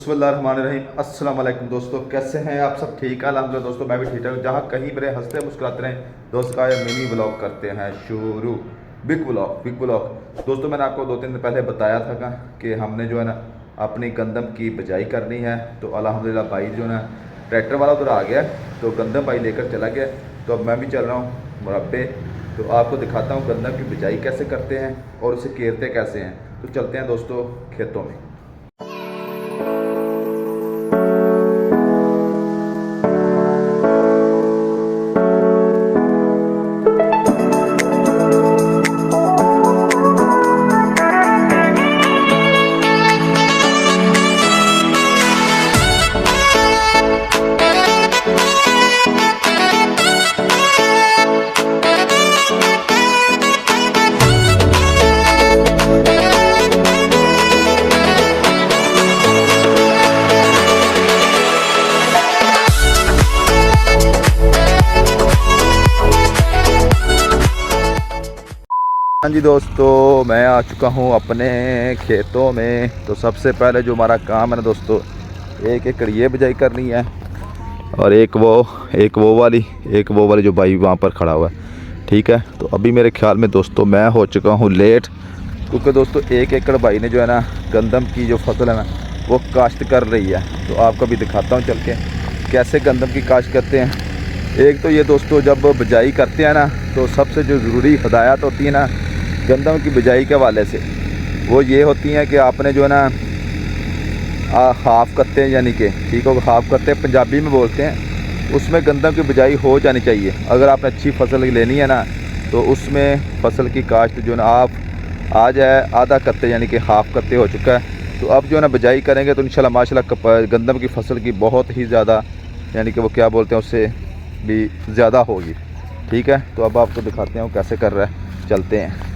बिस्मिल्लाहिर्रहमानिर्रहीम। अस्सलाम वालेकुम दोस्तों, कैसे हैं आप सब? ठीक है अल्हम्दुलिल्लाह दोस्तों, मैं भी ठीक ठाक। जहाँ कहीं मेरे हंसते मुस्कुराते रहें दोस्त का मिनी ब्लॉग करते हैं शुरू। बिग ब्लॉग दोस्तों, मैंने आपको 2-3 दिन पहले बताया था कि हमने जो है ना अपनी गंदम की बिजाई करनी है। तो अल्हम्दुलिल्लाह भाई जो है ना ट्रैक्टर वाला उधर आ गया, तो गंदम भाई लेकर चला गया। तो अब मैं भी चल रहा हूँ मुरब्बे। तो आपको दिखाता हूँ गंदम की बिजाई कैसे करते हैं और उसे केरते कैसे हैं। तो चलते हैं दोस्तों खेतों में। हाँ जी दोस्तों, मैं आ चुका हूँ अपने खेतों में। तो सबसे पहले जो हमारा काम है ना दोस्तों, एक एकड़ ये बिजाई करनी है और एक वो वाली जो भाई वहाँ पर खड़ा हुआ है। ठीक है, तो अभी मेरे ख्याल में दोस्तों मैं हो चुका हूँ लेट, क्योंकि दोस्तों 1 एकड़ भाई ने जो है ना गंदम की जो फसल है ना वो काश्त कर रही है। तो आपको भी दिखाता हूँ चल के कैसे गंदम की काश्त करते हैं। एक तो ये दोस्तों, जब बिजाई करते हैं ना तो सबसे जो ज़रूरी हिदायत होती है ना गंदम की बिजाई के हवाले से, वो ये होती हैं कि आपने जो है ना हाफ़ कत्ते यानी कि ठीक हो, हाफ़ कत्ते पंजाबी में बोलते हैं, उसमें गंदम की बिजाई हो जानी चाहिए। अगर आपने अच्छी फसल लेनी है ना तो उसमें फसल की काश्त जो ना आप आ जाए आधा कत्ते यानी कि हाफ़ कत्ते हो चुका है। तो अब जो है ना बिजाई करेंगे तो इंशाल्लाह माशाल्लाह गंदम की फसल की बहुत ही ज़्यादा यानी कि वो क्या बोलते हैं उससे भी ज़्यादा होगी। ठीक है, तो अब आपको दिखाते हैं वो कैसे कर रहा है, चलते हैं।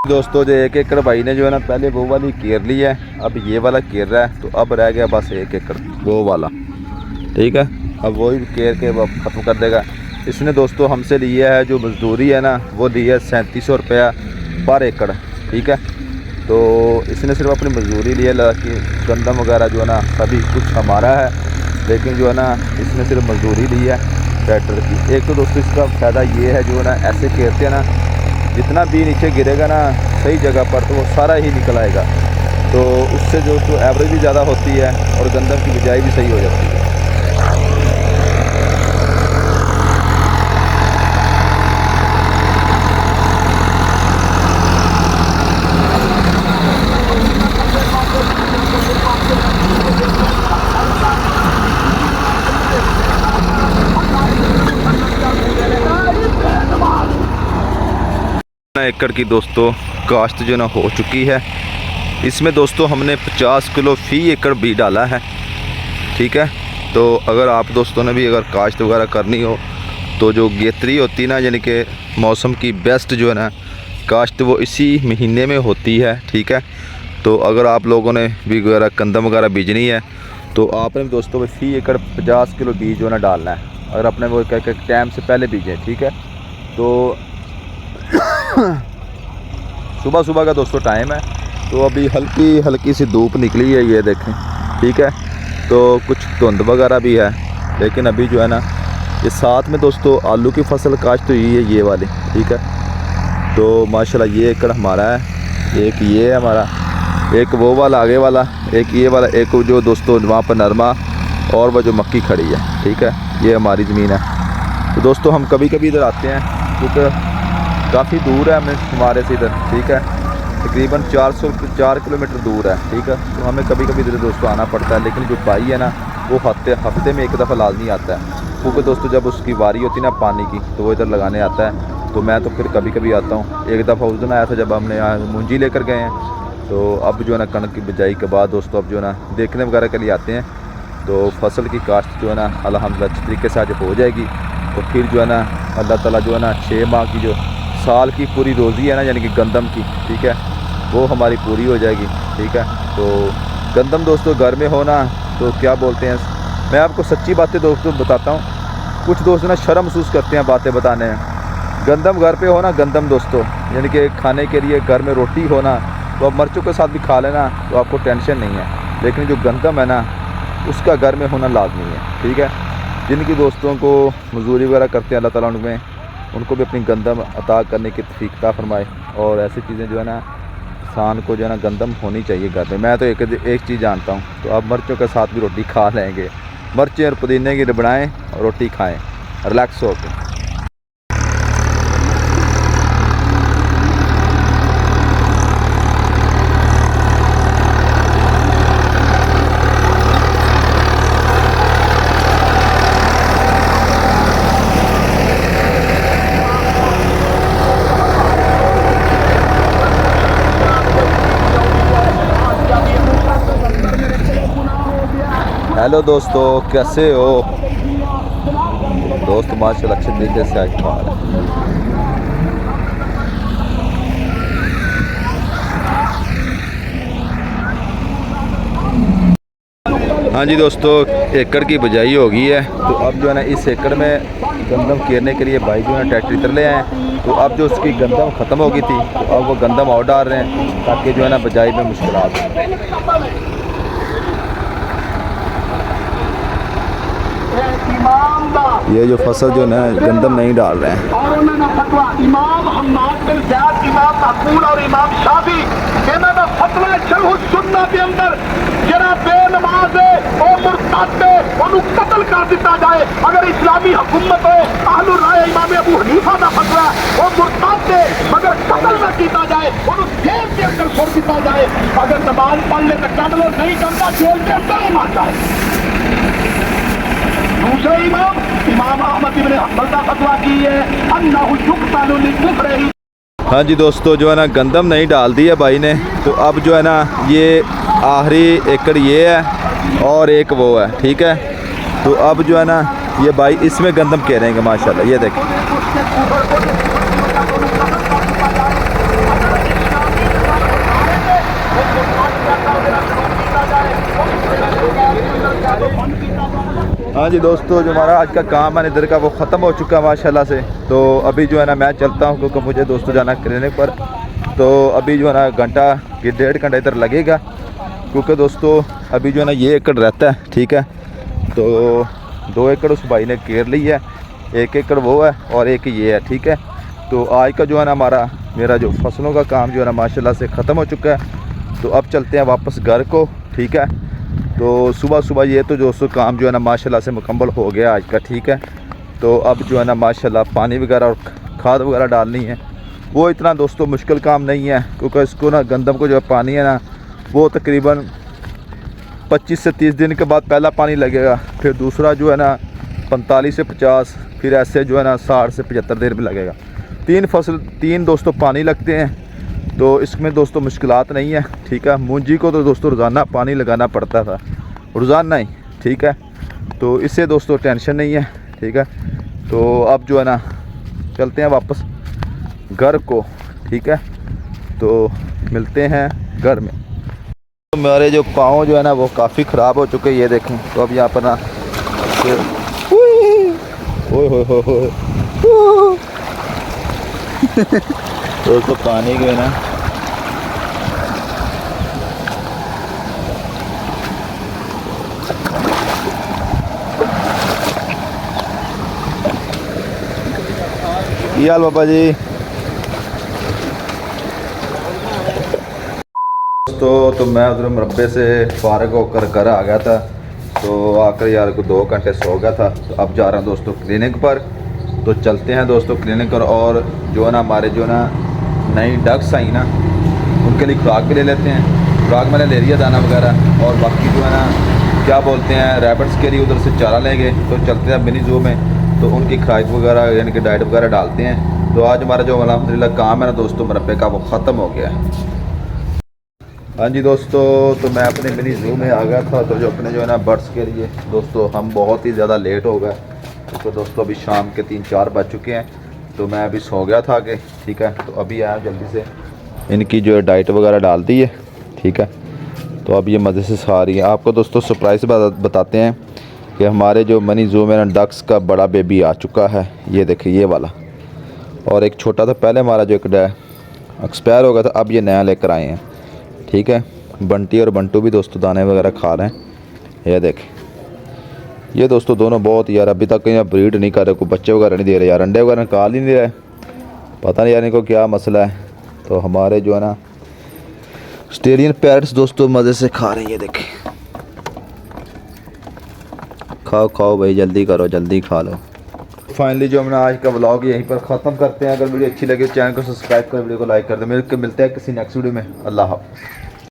दोस्तों जो 1 एकड़ भाई ने जो है ना पहले वो वाली केर ली है, अब ये वाला केर रहा है। तो अब रह गया बस 1 एकड़ वो वाला। ठीक है, अब वही केर के वो ख़त्म कर देगा। इसने दोस्तों हमसे लिया है जो मजदूरी है ना, वो ली है 3700 रुपया पर एकड़। ठीक है, तो इसने सिर्फ अपनी मजदूरी ली है, कि गंदम वगैरह जो है ना सभी कुछ हमारा है, लेकिन जो है ना इसने सिर्फ मजदूरी ली है ट्रैक्टर की। एक तो दोस्तों इसका फ़ायदा ये है, जो है ना ऐसे केरते हैं ना, जितना भी नीचे गिरेगा ना सही जगह पर तो वो सारा ही निकल आएगा। तो उससे जो तो एवरेज भी ज़्यादा होती है और गंदम की बिजाई भी सही हो जाती है। एकड़ की दोस्तों काश्त जो ना हो चुकी है। इसमें दोस्तों हमने 50 किलो फ़ी एकड़ बीज डाला है। ठीक है, तो अगर आप दोस्तों ने भी अगर काश्त वगैरह करनी हो तो जो गेतरी होती है ना, यानी कि मौसम की बेस्ट जो है ना काश्त, वो इसी महीने में होती है। ठीक है, तो अगर आप लोगों ने भी वगैरह गंदम वगैरह बीजनी है तो आपने दोस्तों फ़ी एकड़ 50 किलो बीज जो है ना डालना है। और अपने वो टाइम से पहले बीजें, ठीक है। तो सुबह सुबह का दोस्तों टाइम है, तो अभी हल्की हल्की सी धूप निकली है, ये देखें, ठीक है। तो कुछ धुंध वगैरह भी है, लेकिन अभी जो है ना ये साथ में दोस्तों आलू की फसल काश्त हुई है, ये वाली, ठीक है। तो माशाल्लाह ये एकड़ हमारा है, एक ये है हमारा, एक वो वाला आगे वाला, एक ये वाला, एक जो दोस्तों वहाँ पर नरमा और वो जो मक्की खड़ी है, ठीक है। ये हमारी ज़मीन है। तो दोस्तों हम कभी कभी इधर आते हैं, क्योंकि काफ़ी दूर है हमारे से इधर, ठीक है। तकरीबन 4 किलोमीटर दूर है, ठीक है। तो हमें कभी कभी इधर दोस्तों आना पड़ता है, लेकिन जो भाई है ना वो हफ्ते में एक दफ़ा लाजमी आता है, क्योंकि दोस्तों जब उसकी वारी होती है ना पानी की, तो वो इधर लगाने आता है। तो मैं तो फिर कभी कभी आता हूँ। एक दफ़ा उस दिन आया था जब हमने यहाँ मूंजी लेकर गए हैं। तो अब जो है ना कणक की बिजाई के बाद दोस्तों अब जो है ना देखने वगैरह के लिए आते हैं। तो फसल की काश्त जो है ना अल्हम्दुलिल्लाह अच्छी तरीके से आज हो जाएगी। तो फिर जो है ना अल्लाह ताला जो है ना 6 माह की जो साल की पूरी रोज़ी है ना, यानी कि गंदम की, ठीक है, वो हमारी पूरी हो जाएगी, ठीक है। तो गंदम दोस्तों घर में होना तो क्या बोलते हैं, मैं आपको सच्ची बातें दोस्तों बताता हूँ। कुछ दोस्त ना शर्म महसूस करते हैं बातें बताने में। गंदम घर पे होना, गंदम दोस्तों यानी कि खाने के लिए घर में रोटी होना, तो आप मिर्चों के साथ भी खा लेना तो आपको टेंशन नहीं है। लेकिन जो गंदम है ना उसका घर में होना लाजमी है, ठीक है। जिनकी दोस्तों को मजदूरी वगैरह करते हैं अल्लाह ताला उनमें उनको भी अपनी गंदम अता करने की तौफीक अता फरमाए। और ऐसी चीज़ें जो है ना इंसान को जो है ना गंदम होनी चाहिए घर में। मैं तो एक चीज़ जानता हूँ, तो आप मिर्चों के साथ भी रोटी खा लेंगे, मिर्चें और पुदीने की बनाएँ और रोटी खाएँ रिलैक्स होकर। हेलो दोस्तों, कैसे हो दोस्त? माशाल्लाह अच्छे तरीके से आज हाँ जी दोस्तों, एकड़ की बिजाई हो गई है। तो अब जो है ना इस एकड़ में गंदम केरने के लिए भाई जो है ट्रैक्टर इधर ले आए। तो अब जो उसकी गंदम ख़त्म हो गई थी, तो अब वो गंदम और डाल रहे हैं ताकि जो है ना बिजाई में मुश्किल। ये जो फसल जो है गंदम नहीं डाल रहे हैं। और उन्होंने फतवा इमाम हम्माद बिन ज़ैद, इमाम मक़बूल और इमाम शाफी इन्होंने फतवा शरह सुन्नह के अंदर जरा बेनमाज है और मुर्तद है उन्हें कत्ल कर दिया जाए। अगर इस्लामी हुकूमत हो अहलुल राय इमाम अबू हनीफा का फतवा वो मुर्तद है मगर कत्ल न किया जाए, उन्हें जेल के अंदर छोड़ दिया जाए। अगर नमाज पढ़ ले तो कट लो, नहीं करता जेल के अंदर ही मार जाए। दूसरे इमाम इमाम अहमद इब्न हंबल का फतवा की है अन्नहु युक़तलु लिकुफ्रिही। हाँ जी दोस्तों, जो है ना गंदम नहीं डाल दी है भाई ने। तो अब जो है ना ये आखिरी एकड़ ये है और एक वो है, ठीक है। तो अब जो है ना ये भाई इसमें गंदम करेंगे माशाल्लाह, ये देखें। हाँ जी दोस्तों, जो हमारा आज का काम है इधर का वो ख़त्म हो चुका है माशाल्लाह से। तो अभी जो है ना मैं चलता हूँ क्योंकि मुझे दोस्तों जाना क्लिनिक पर। तो अभी जो है ना घंटा कि 1.5 घंटा इधर लगेगा, क्योंकि दोस्तों अभी जो है ना ये एकड़ रहता है, ठीक है। तो 2 एकड़ उस भाई ने केर ली है, 1 एकड़ वो है और एक ये है, ठीक है। तो आज का जो है ना मेरा जो फसलों का काम जो है ना माशाल्लाह से ख़त्म हो चुका है। तो अब चलते हैं वापस घर को, ठीक है। तो सुबह सुबह ये तो दोस्तों काम जो है ना माशाल्लाह से मुकम्मल हो गया आज का, ठीक है। तो अब जो है ना माशाल्लाह पानी वगैरह और खाद वगैरह डालनी है। वो इतना दोस्तों मुश्किल काम नहीं है, क्योंकि इसको ना गंदम को जो पानी है ना वो तकरीबन 25 से 30 दिन के बाद पहला पानी लगेगा, फिर दूसरा जो है ना 45 से 50, फिर ऐसे जो है ना 60 से 75 दिन में लगेगा। 3 दोस्तों पानी लगते हैं। तो इसमें दोस्तों मुश्किलात नहीं है, ठीक है। मूंजी को तो दोस्तों रोज़ाना पानी लगाना पड़ता था, रोज़ाना ही, ठीक है। तो इससे दोस्तों टेंशन नहीं है, ठीक है। तो अब जो है ना चलते हैं वापस घर को, ठीक है। तो मिलते हैं घर में। तो मेरे जो पाँव जो है ना वो काफ़ी ख़राब हो चुके हैं, ये देखें। तो अब यहाँ पर ना दोस्तों पानी के ना हाल बाबा जी। तो मैं उधर मरबे से फारग होकर घर आ गया था, तो आकर यार को 2 घंटे सो गया था। तो अब जा रहा हूँ दोस्तों क्लिनिक पर। तो चलते हैं दोस्तों क्लिनिक पर, और जो है ना हमारे जो ना नई डक्स आई ना उनके लिए खुराक भी ले लेते हैं। खुराक मैंने ले लिया दाना वगैरह, और बाकी जो है ना क्या बोलते हैं रैबिट्स के लिए उधर से चारा लेंगे। तो चलते हैं मिनी ज़ू में, तो उनकी खुराक वगैरह यानी कि डाइट वगैरह डालते हैं। तो आज हमारा जो अल्हम्दुलिल्लाह काम है ना दोस्तों मरबे का, वो ख़त्म हो गया है। हाँ जी दोस्तों, तो मैं अपने मिनी ज़ू में आ गया था। तो जो अपने जो है ना बर्ड्स के लिए दोस्तों हम बहुत ही ज़्यादा लेट हो गए। तो दोस्तों अभी शाम के 3-4 बज चुके हैं। तो मैं अभी सो गया था आगे, ठीक है। तो अभी आया जल्दी से, इनकी जो है डाइट वगैरह डाल दी है, ठीक है। तो अब ये मज़े से खा रही है। आपको दोस्तों सरप्राइज़ बताते हैं कि हमारे जो मिनी ज़ू में ना डक्स का बड़ा बेबी आ चुका है। ये देखिए ये वाला, और एक छोटा था पहले हमारा जो एक एक्सपायर हो गया था, अब ये नया लेकर आए हैं, ठीक है। बंटी और बंटू भी दोस्तों दाने वगैरह खा रहे हैं। ये देखें ये दोस्तों दोनों बहुत यार अभी तक यहाँ ब्रीड नहीं कर रहे, कोई बच्चे वगैरह नहीं दे रहे यार, अंडे वगैरह निकाल ही नहीं रहे, पता नहीं यार इनको क्या मसला है। तो हमारे जो है ना ऑस्ट्रेलियन पैरट्स दोस्तों मज़े से खा रहे हैं। ये देखें, खाओ खाओ भाई, जल्दी करो, जल्दी खा लो। फाइनली जो हमने आज का व्लॉग यहीं पर ख़त्म करते हैं। अगर वीडियो अच्छी लगे चैनल को सब्सक्राइब कर, वीडियो को लाइक कर दो। मिलते हैं किसी नेक्स्ट वीडियो में। अल्लाह हाफ़िज़।